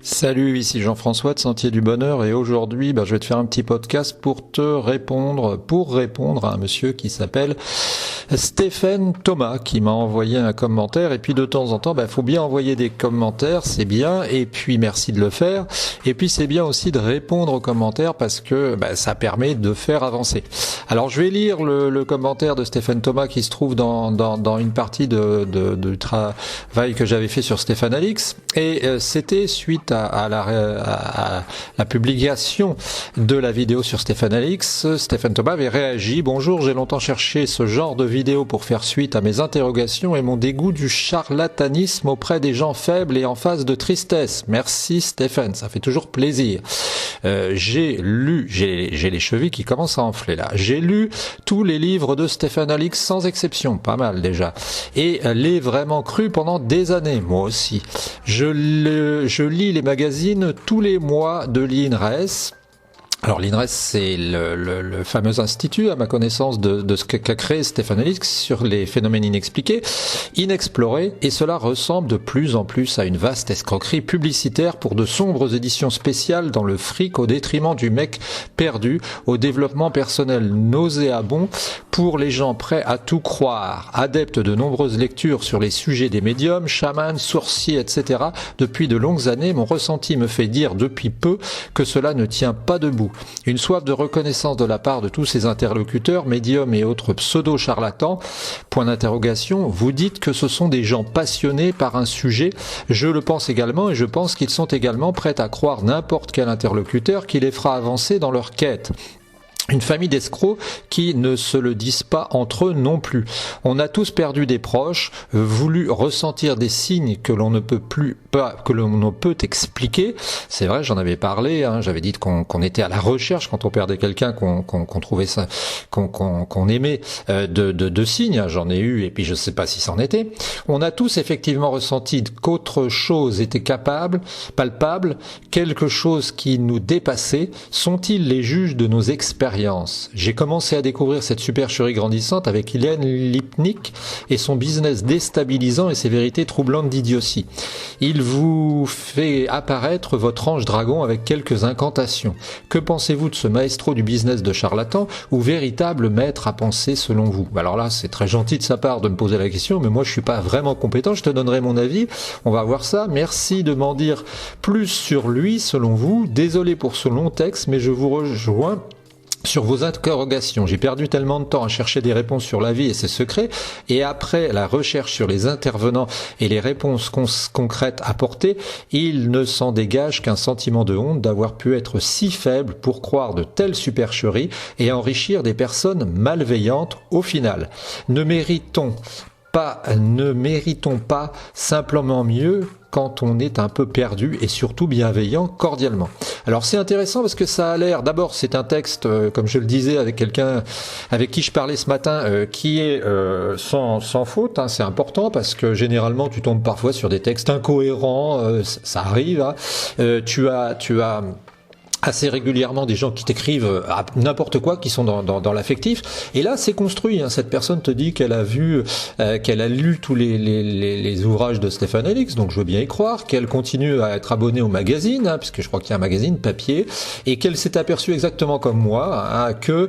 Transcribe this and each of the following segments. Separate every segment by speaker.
Speaker 1: Salut, ici Jean-François de Sentier du Bonheur et aujourd'hui je vais te faire un petit podcast pour répondre à un monsieur qui s'appelle Stéphane Thomas qui m'a envoyé un commentaire. Et puis de temps en temps faut bien envoyer des commentaires, c'est bien, et puis merci de le faire, et puis c'est bien aussi de répondre aux commentaires parce que ça permet de faire avancer. Alors je vais lire le commentaire de Stéphane Thomas qui se trouve dans une partie du travail que j'avais fait sur Stéphane Alix, et c'était suite à la publication de la vidéo sur Stéphane Alix. Stéphane Thomas avait réagi: bonjour, j'ai longtemps cherché ce genre de vidéo pour faire suite à mes interrogations et mon dégoût du charlatanisme auprès des gens faibles et en phase de tristesse. Merci Stéphane, ça fait toujours plaisir. J'ai les chevilles qui commencent à enfler là. J'ai lu tous les livres de Stéphane Alix sans exception, pas mal déjà, et l'ai vraiment cru pendant des années. Moi aussi. Je lis les magazines tous les mois de l'INRES. Alors l'INRES, c'est le fameux institut, à ma connaissance, de ce qu'a créé Stéphane Alix sur les phénomènes inexpliqués, inexplorés, et cela ressemble de plus en plus à une vaste escroquerie publicitaire pour de sombres éditions spéciales dans le fric au détriment du mec perdu, au développement personnel nauséabond pour les gens prêts à tout croire. Adepte de nombreuses lectures sur les sujets des médiums, chamans, sorciers, etc. Depuis de longues années, mon ressenti me fait dire depuis peu que cela ne tient pas debout. Une soif de reconnaissance de la part de tous ces interlocuteurs, médiums et autres pseudo-charlatans. Point d'interrogation, vous dites que ce sont des gens passionnés par un sujet. Je le pense également, et je pense qu'ils sont également prêts à croire n'importe quel interlocuteur qui les fera avancer dans leur quête. Une famille d'escrocs qui ne se le disent pas entre eux non plus. On a tous perdu des proches, voulu ressentir des signes que l'on ne peut expliquer. C'est vrai, j'en avais parlé, j'avais dit qu'on était à la recherche quand on perdait quelqu'un, qu'on trouvait ça, qu'on aimait, de signes. J'en ai eu, et puis je sais pas si c'en était. On a tous effectivement ressenti qu'autre chose était palpable, quelque chose qui nous dépassait. Sont-ils les juges de nos expériences? J'ai commencé à découvrir cette supercherie grandissante avec Hélène Lipnick et son business déstabilisant et ses vérités troublantes d'idiotie. Il vous fait apparaître votre ange dragon avec quelques incantations. Que pensez-vous de ce maestro du business de charlatan ou véritable maître à penser selon vous? Alors là, c'est très gentil de sa part de me poser la question, mais moi je suis pas vraiment compétent, je te donnerai mon avis, on va voir ça. Merci de m'en dire plus sur lui selon vous. Désolé pour ce long texte, mais je vous rejoins sur vos interrogations. J'ai perdu tellement de temps à chercher des réponses sur la vie et ses secrets, et après la recherche sur les intervenants et les réponses concrètes apportées, il ne s'en dégage qu'un sentiment de honte d'avoir pu être si faible pour croire de telles supercheries et enrichir des personnes malveillantes au final. Ne méritons pas simplement mieux quand on est un peu perdu et surtout bienveillant cordialement. Alors c'est intéressant parce que ça a l'air, d'abord c'est un texte, comme je le disais avec quelqu'un avec qui je parlais ce matin, qui est sans faute, c'est important parce que généralement tu tombes parfois sur des textes incohérents, ça arrive, tu as assez régulièrement des gens qui t'écrivent n'importe quoi, qui sont dans l'affectif, et là c'est construit, cette personne te dit qu'elle a vu, qu'elle a lu tous les ouvrages de Stéphane Alix, donc je veux bien y croire, qu'elle continue à être abonnée au magazine, puisque je crois qu'il y a un magazine papier, et qu'elle s'est aperçue exactement comme moi, que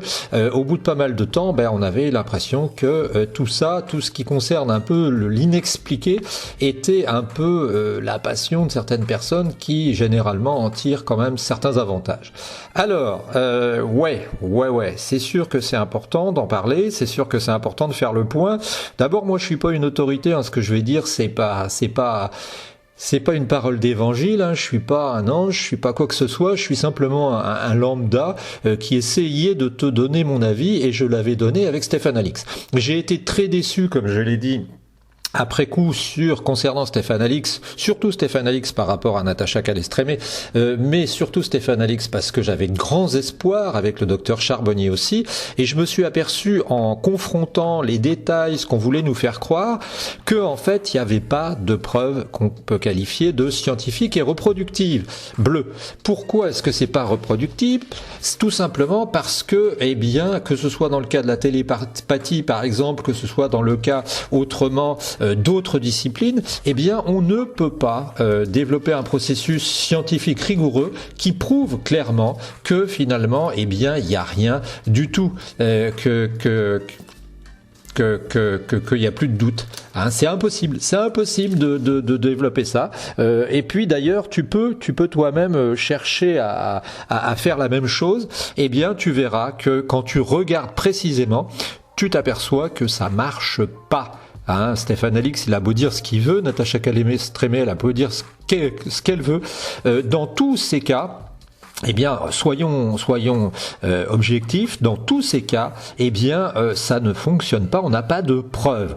Speaker 1: au bout de pas mal de temps, on avait l'impression que tout ce qui concerne un peu l'inexpliqué, était un peu la passion de certaines personnes qui généralement en tirent quand même certains avantages. Alors, c'est sûr que c'est important d'en parler, c'est sûr que c'est important de faire le point. D'abord, moi, je suis pas une autorité, ce que je vais dire, c'est pas une parole d'évangile, je suis pas un ange, je suis pas quoi que ce soit, je suis simplement un lambda qui essayait de te donner mon avis, et je l'avais donné avec Stéphane Alix. J'ai été très déçu, comme je l'ai dit, après coup concernant Stéphane Alix, surtout Stéphane Alix par rapport à Natacha Calestrémé, mais surtout Stéphane Alix parce que j'avais de grands espoirs avec le docteur Charbonnier aussi, et je me suis aperçu en confrontant les détails, ce qu'on voulait nous faire croire, que en fait il n'y avait pas de preuves qu'on peut qualifier de scientifiques et reproductives. Bleu. Pourquoi est-ce que c'est pas reproductible? C'est tout simplement parce que, que ce soit dans le cas de la télépathie par exemple, que ce soit dans le cas autrement d'autres disciplines, eh bien on ne peut pas développer un processus scientifique rigoureux qui prouve clairement que finalement, eh bien il n'y a rien du tout qu'il y a plus de doute. Hein, c'est impossible de développer ça. Et puis d'ailleurs, tu peux toi-même chercher à faire la même chose. Eh bien, tu verras que quand tu regardes précisément, tu t'aperçois que ça marche pas. Hein, Stéphane Alix, il a beau dire ce qu'il veut, Natacha Calet-Estrémé, elle a beau dire ce qu'elle veut. Dans tous ces cas, eh bien, soyons objectifs. Dans tous ces cas, eh bien, ça ne fonctionne pas. On n'a pas de preuves.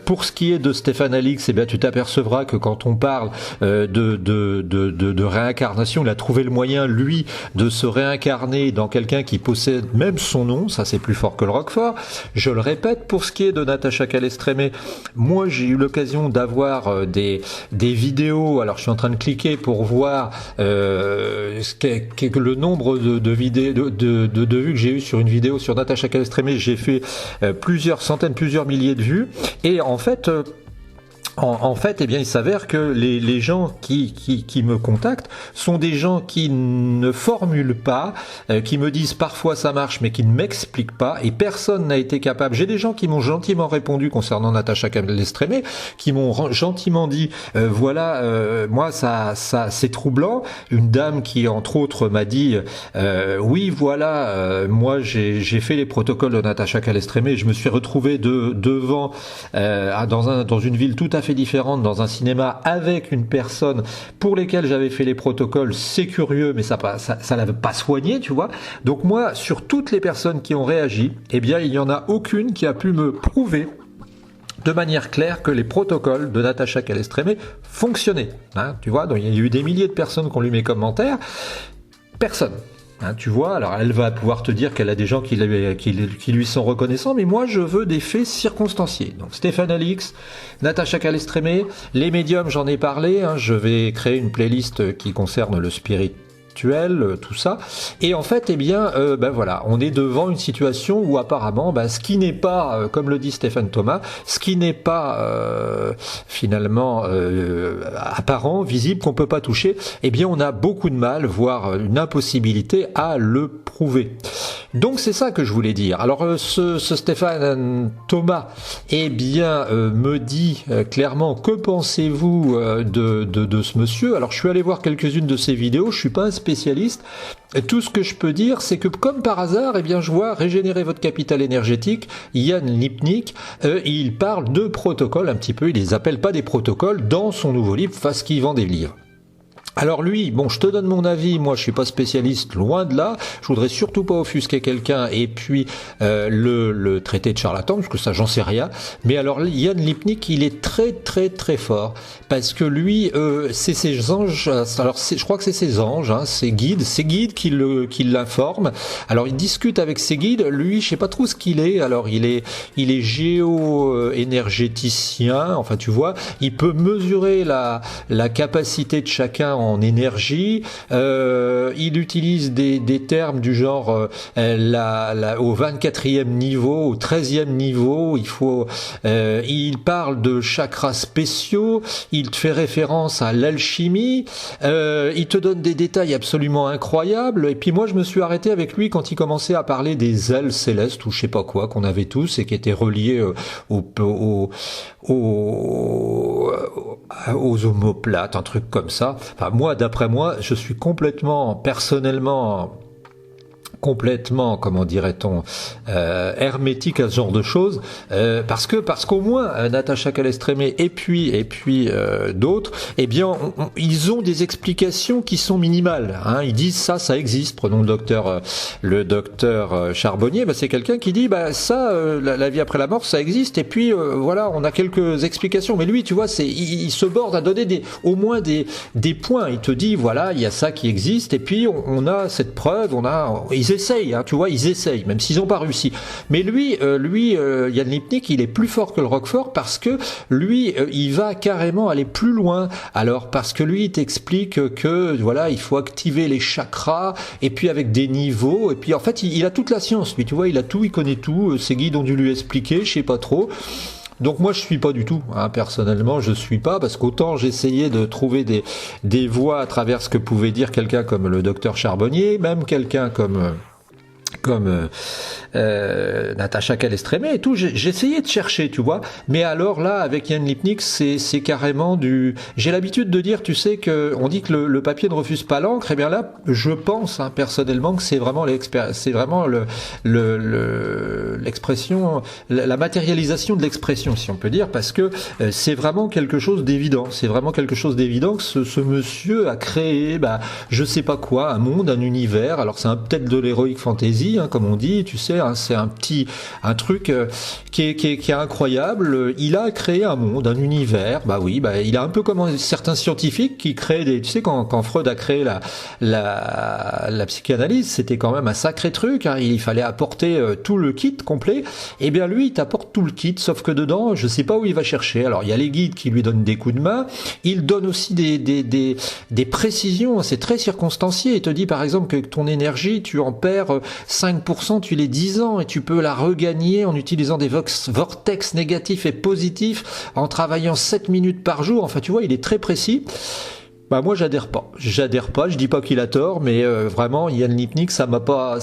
Speaker 1: Pour ce qui est de Stéphane Alix, eh bien, tu t'apercevras que quand on parle de réincarnation, il a trouvé le moyen, lui, de se réincarner dans quelqu'un qui possède même son nom. Ça, c'est plus fort que le Roquefort. Je le répète. Pour ce qui est de Natacha Calet-Estrémé, moi, j'ai eu l'occasion d'avoir des vidéos. Alors, je suis en train de cliquer pour voir le nombre de vidéos de vues que j'ai eu sur une vidéo sur Natacha Calet-Estrémé. J'ai fait plusieurs centaines, plusieurs milliers de vues, et en fait eh bien, il s'avère que les gens qui me contactent sont des gens qui ne formulent pas, qui me disent parfois ça marche, mais qui ne m'expliquent pas, et personne n'a été capable. J'ai des gens qui m'ont gentiment répondu concernant Natacha Calet-Estrémé, qui m'ont gentiment dit moi ça c'est troublant. Une dame qui entre autres m'a dit oui voilà, moi j'ai fait les protocoles de Natacha Calet-Estrémé, je me suis retrouvé devant dans une ville tout à fait différente, dans un cinéma avec une personne pour lesquelles j'avais fait les protocoles. C'est curieux, mais ça l'avait pas soigné, tu vois. Donc moi, sur toutes les personnes qui ont réagi, eh bien il y en a aucune qui a pu me prouver de manière claire que les protocoles de Natacha Calet-Estrémé fonctionnaient. Hein, tu vois, donc il y a eu des milliers de personnes qui ont lu mes commentaires. Personne. Hein, tu vois, alors elle va pouvoir te dire qu'elle a des gens qui lui sont reconnaissants, mais moi je veux des faits circonstanciés. Donc Stéphane Alix, Natacha Calet-Estrémé, les médiums, j'en ai parlé, hein, je vais créer une playlist qui concerne le spirituel, tout ça. Et en fait, eh bien, voilà, on est devant une situation où apparemment, ce qui n'est pas, comme le dit Stéphane Thomas, ce qui n'est pas finalement apparent, visible, qu'on peut pas toucher, eh bien, on a beaucoup de mal, voire une impossibilité à le prouver. Donc c'est ça que je voulais dire. Alors ce Stéphane Thomas, eh bien, me dit clairement, que pensez-vous de ce monsieur? Alors je suis allé voir quelques-unes de ses vidéos, je suis pas un spécialiste. Et tout ce que je peux dire, c'est que comme par hasard, eh bien, je vois Régénérer votre capital énergétique, Yann Lipnik, il parle de protocoles un petit peu, il les appelle pas des protocoles dans son nouveau livre, parce qu'il vend des livres. Alors lui, bon, je te donne mon avis, moi je suis pas spécialiste, loin de là, je voudrais surtout pas offusquer quelqu'un et puis le traiter de charlatan, parce que ça j'en sais rien, mais alors Yann Lipnik, il est très très très fort, parce que lui, c'est ses anges, alors je crois que c'est ses anges, hein, ses guides qui l'informent. Alors il discute avec ses guides, lui je sais pas trop ce qu'il est, alors il est géo-énergéticien, enfin tu vois, il peut mesurer la capacité de chacun en énergie, il utilise des termes du genre au 24e niveau, au 13e niveau, il parle de chakras spéciaux, il te fait référence à l'alchimie, il te donne des détails absolument incroyables, et puis moi je me suis arrêté avec lui quand il commençait à parler des ailes célestes ou je sais pas quoi qu'on avait tous et qui étaient reliées aux omoplates, un truc comme ça. Enfin, moi, d'après moi, je suis personnellement, comment dirait-on, hermétique à ce genre de choses, parce qu'au moins Natacha Calet-Estrémé et puis d'autres, eh bien ils ont des explications qui sont minimales, hein. Ils disent ça existe. Prenons le docteur Charbonnier, c'est quelqu'un qui dit ça, la vie après la mort, ça existe, et puis voilà, on a quelques explications, mais lui, tu vois, il se borde à donner au moins des points. Il te dit voilà, il y a ça qui existe, et puis on a cette preuve, ils essayent, hein, tu vois, ils essayent, même s'ils n'ont pas réussi. Mais lui, Yann Lipnik, il est plus fort que le Roquefort, parce que lui, il va carrément aller plus loin. Alors, parce que lui, il t'explique que, voilà, il faut activer les chakras, et puis avec des niveaux, et puis en fait, il a toute la science, lui, tu vois, il a tout, il connaît tout, ses guides ont dû lui expliquer, je sais pas trop. Donc moi je suis pas du tout, hein, personnellement je suis pas, parce qu'autant j'essayais de trouver des voies à travers ce que pouvait dire quelqu'un comme le docteur Charbonnier, même quelqu'un comme Natacha Calestrémé et tout, j'essayais de chercher, tu vois, mais alors là avec Yann Lipnik c'est carrément du, j'ai l'habitude de dire, tu sais, que on dit que le papier ne refuse pas l'encre, et bien là je pense, hein, personnellement, que c'est vraiment l'expression, la matérialisation de l'expression, si on peut dire, parce que c'est vraiment quelque chose d'évident, que ce monsieur a créé, je sais pas quoi, un monde, un univers. Alors c'est peut-être de l'heroic fantasy, hein, comme on dit, tu sais, hein, c'est un truc qui est incroyable. Il a créé un monde, un univers. Il a un peu comme certains scientifiques qui créent tu sais, quand Freud a créé la psychanalyse, c'était quand même un sacré truc, hein. Il fallait apporter tout le kit complet. Et bien lui, il t'apporte tout le kit, sauf que dedans, je sais pas où il va chercher. Alors il y a les guides qui lui donnent des coups de main. Il donne aussi des précisions. C'est très circonstancié. Il te dit par exemple que ton énergie, tu en perds 5%, tu l'es 10 ans, et tu peux la regagner en utilisant des vortex négatifs et positifs, en travaillant 7 minutes par jour. Enfin, tu vois, il est très précis. Moi, j'adhère pas. Je dis pas qu'il a tort, mais vraiment, Yann Lipnik, ça m'a pas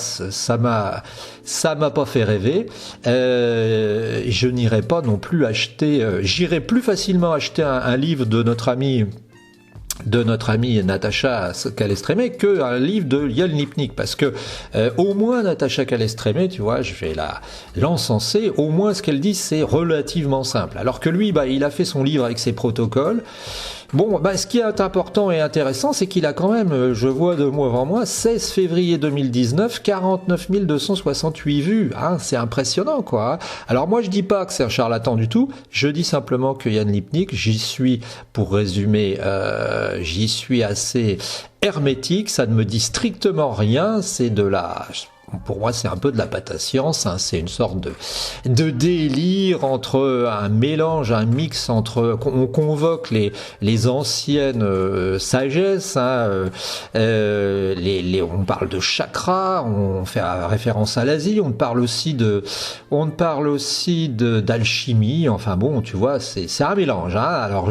Speaker 1: fait rêver. Je n'irai pas non plus acheter. J'irai plus facilement acheter un livre de notre amie Natacha Calestrémé que un livre de Yann Lipnik, parce que au moins Natacha Calestrémé, tu vois, je vais l'encenser, au moins ce qu'elle dit c'est relativement simple, alors que lui il a fait son livre avec ses protocoles. Bon, ce qui est important et intéressant, c'est qu'il a quand même, je vois devant moi, 16 février 2019, 49 268 vues. Hein, c'est impressionnant, quoi. Hein. Alors moi, je dis pas que c'est un charlatan du tout. Je dis simplement que Yann Lipnik, pour résumer, j'y suis assez hermétique. Ça ne me dit strictement rien. Pour moi, c'est un peu de la pâte à science, hein. C'est une sorte de délire entre un mélange, un mix entre, on convoque les anciennes sagesses, hein, on parle de chakras, on fait référence à l'Asie, on parle aussi d'alchimie. Enfin bon, tu vois, c'est un mélange, hein. Alors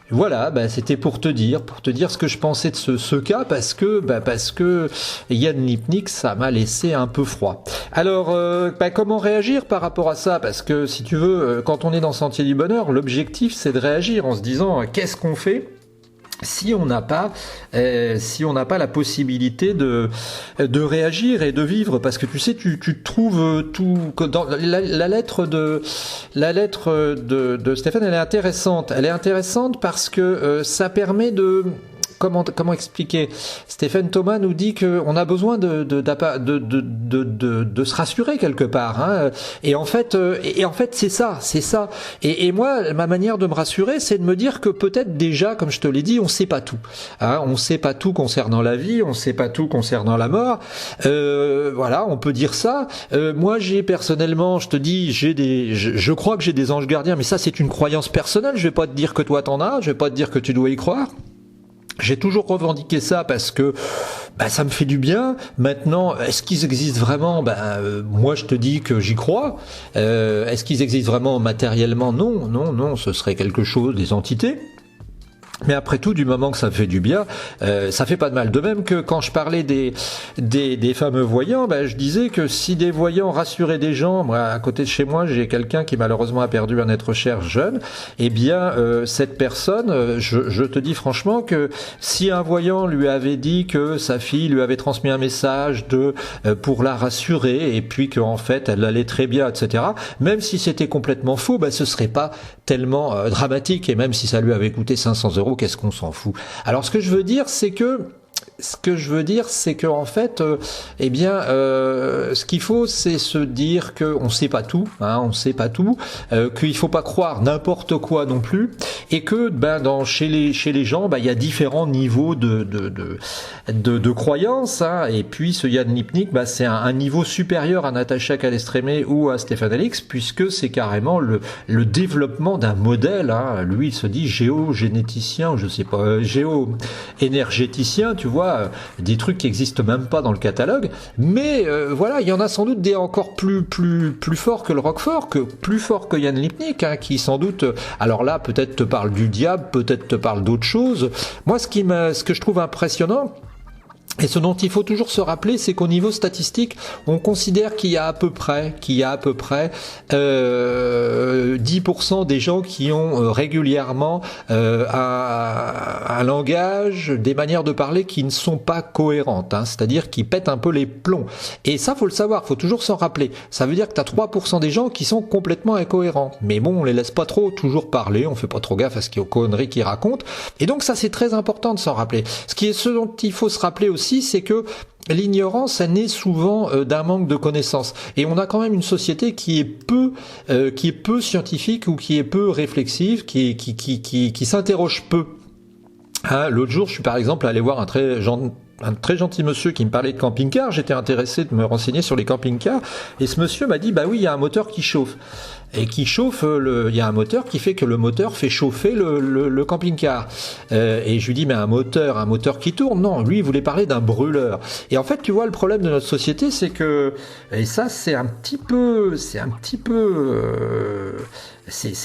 Speaker 1: voilà, c'était pour te dire ce que je pensais de ce cas, parce que Yann Lipnik, ça m'a laissé un peu froid. Alors, comment réagir par rapport à ça? Parce que si tu veux, quand on est dans Sentier du Bonheur, l'objectif c'est de réagir en se disant qu'est-ce qu'on fait si on n'a pas la possibilité de réagir et de vivre, parce que tu sais, tu trouves tout dans la lettre de Stéphane. Elle est intéressante parce que ça permet de comment expliquer. Stephen Thomas nous dit que on a besoin de se rassurer quelque part, hein. Et en fait c'est ça. Et moi, ma manière de me rassurer, c'est de me dire que peut-être déjà, comme je te l'ai dit, on sait pas tout, hein. On sait pas tout concernant la vie, on sait pas tout concernant la mort. Voilà, on peut dire ça. Moi, personnellement, je te dis, je crois que j'ai des anges gardiens, mais ça, c'est une croyance personnelle. Je vais pas te dire que toi t'en as, je vais pas te dire que tu dois y croire. J'ai toujours revendiqué ça parce que ça me fait du bien. Maintenant, est-ce qu'ils existent vraiment? Moi, je te dis que j'y crois. Est-ce qu'ils existent vraiment matériellement? Non, ce serait quelque chose, des entités. Mais après tout, du moment que ça fait du bien, ça fait pas de mal. De même que quand je parlais des fameux voyants, je disais que si des voyants rassuraient des gens, moi, à côté de chez moi, j'ai quelqu'un qui malheureusement a perdu un être cher jeune, eh bien, cette personne, je te dis franchement que si un voyant lui avait dit que sa fille lui avait transmis un message pour la rassurer, et puis qu'en fait, elle allait très bien, etc., même si c'était complètement faux, ce serait pas tellement dramatique, et même si ça lui avait coûté 500 €, qu'est-ce qu'on s'en fout? Alors ce que je veux dire, c'est que en fait, ce qu'il faut, c'est se dire qu'on sait pas tout, hein, on sait pas tout, qu'il faut pas croire n'importe quoi non plus, et que chez les gens, il y a différents niveaux de croyances, hein. Et puis ce Yann Lipnik, c'est un niveau supérieur à Natacha Calestrémé ou à Stéphane Alix, puisque c'est carrément le développement d'un modèle, hein. Lui, il se dit géogénéticien, je sais pas, géo-énergéticien, tu vois. fois des trucs qui existent même pas dans le catalogue, mais voilà, il y en a sans doute des encore plus forts que le Roquefort, plus fort que Yann Lipnik, hein, qui sans doute, alors là peut-être te parle du diable, peut-être te parle d'autre chose. Moi ce que je trouve impressionnant, et ce dont il faut toujours se rappeler, c'est qu'au niveau statistique, on considère qu'il y a à peu près 10% des gens qui ont régulièrement un langage, des manières de parler qui ne sont pas cohérentes, hein, c'est-à-dire qui pètent un peu les plombs. Et ça, faut le savoir, faut toujours s'en rappeler. Ça veut dire que tu as 3% des gens qui sont complètement incohérents. Mais bon, on les laisse pas trop toujours parler, on fait pas trop gaffe à ce qu'il y a aux conneries qu'ils racontent. Et donc ça, c'est très important de s'en rappeler. Ce dont il faut se rappeler aussi, c'est que l'ignorance, elle naît souvent d'un manque de connaissances. Et on a quand même une société qui est peu scientifique ou qui est peu réflexive, qui s'interroge peu. Hein, l'autre jour, je suis par exemple allé voir un très gentil monsieur qui me parlait de camping-car. J'étais intéressé de me renseigner sur les camping-cars. Et ce monsieur m'a dit, bah oui, il y a un moteur qui chauffe. Et qui chauffe, il y a un moteur qui fait que le moteur fait chauffer le camping-car. Et je lui dis, mais un moteur qui tourne? Non, lui, il voulait parler d'un brûleur. Et en fait, tu vois, le problème de notre société, c'est que, et ça, c'est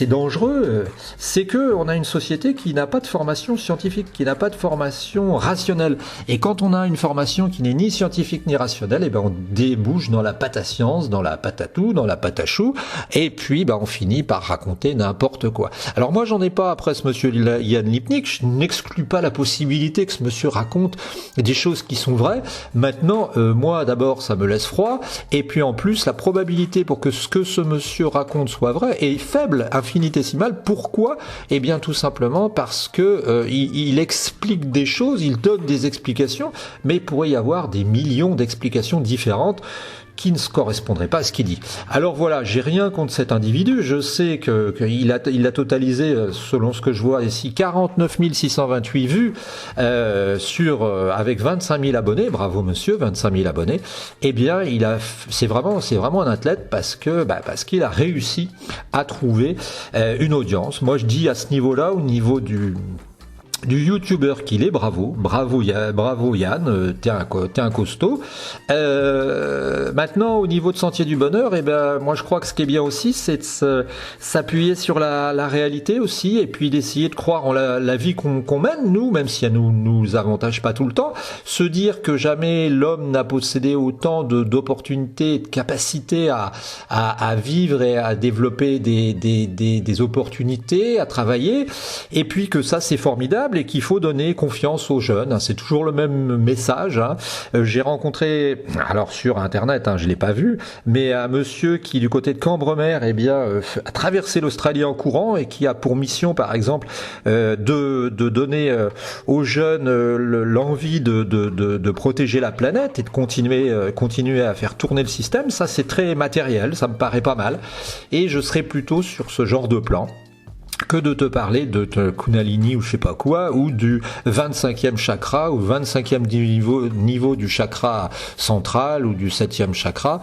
Speaker 1: dangereux, c'est que on a une société qui n'a pas de formation scientifique, qui n'a pas de formation rationnelle. Et quand on a une formation qui n'est ni scientifique ni rationnelle, et ben on débouche dans la patascience, dans la patatou, dans la patachou, et puis on finit par raconter n'importe quoi. Alors moi j'en ai pas après ce monsieur Yann Lipnik, je n'exclus pas la possibilité que ce monsieur raconte des choses qui sont vraies. Maintenant, moi d'abord ça me laisse froid, et puis en plus la probabilité pour que ce monsieur raconte soit vrai est faible, infinitésimale. Pourquoi? Eh bien tout simplement parce que il explique des choses, il donne des explications, mais il pourrait y avoir des millions d'explications différentes qui ne se correspondrait pas à ce qu'il dit. Alors voilà, j'ai rien contre cet individu, je sais qu'il a totalisé, selon ce que je vois ici, 49 628 vues avec 25 000 abonnés, bravo monsieur, 25 000 abonnés. Eh bien, c'est vraiment un athlète parce qu'il a réussi à trouver une audience. Moi je dis à ce niveau-là, au niveau du youtubeur qu'il est, bravo Yann, t'es un costaud. Maintenant, au niveau de Sentier du Bonheur, moi je crois que ce qui est bien aussi, c'est de s'appuyer sur la réalité aussi, et puis d'essayer de croire en la vie qu'on mène, nous, même si elle nous avantage pas tout le temps. Se dire que jamais l'homme n'a possédé autant d'opportunités, de capacités à vivre et à développer des opportunités, à travailler, et puis que ça c'est formidable, et qu'il faut donner confiance aux jeunes. C'est toujours le même message. J'ai rencontré, alors sur internet, je l'ai pas vu, mais un monsieur qui du côté de Cambremer, a traversé l'Australie en courant et qui a pour mission, par exemple, de donner aux jeunes l'envie de protéger la planète et de continuer à faire tourner le système. Ça, c'est très matériel. Ça me paraît pas mal. Et je serais plutôt sur ce genre de plan que de te parler de Kundalini ou je sais pas quoi, ou du 25e chakra, ou 25e niveau du chakra central, ou du 7e chakra.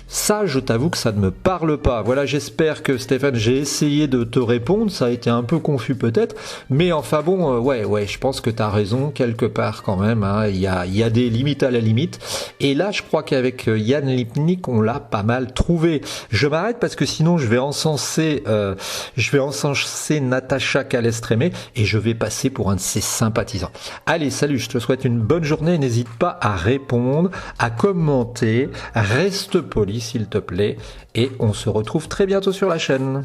Speaker 1: Ça, je t'avoue que ça ne me parle pas. Voilà, j'espère que Stéphane, j'ai essayé de te répondre, ça a été un peu confus peut-être, mais enfin bon, ouais, je pense que t'as raison, quelque part quand même, il y a des limites à la limite, et là, je crois qu'avec Yann Lipnik, on l'a pas mal trouvé. Je m'arrête parce que sinon, je vais encenser Natacha Calestrémé et je vais passer pour un de ses sympathisants. Allez, salut, je te souhaite une bonne journée. N'hésite pas à répondre, à commenter, reste poli s'il te plaît et on se retrouve très bientôt sur la chaîne.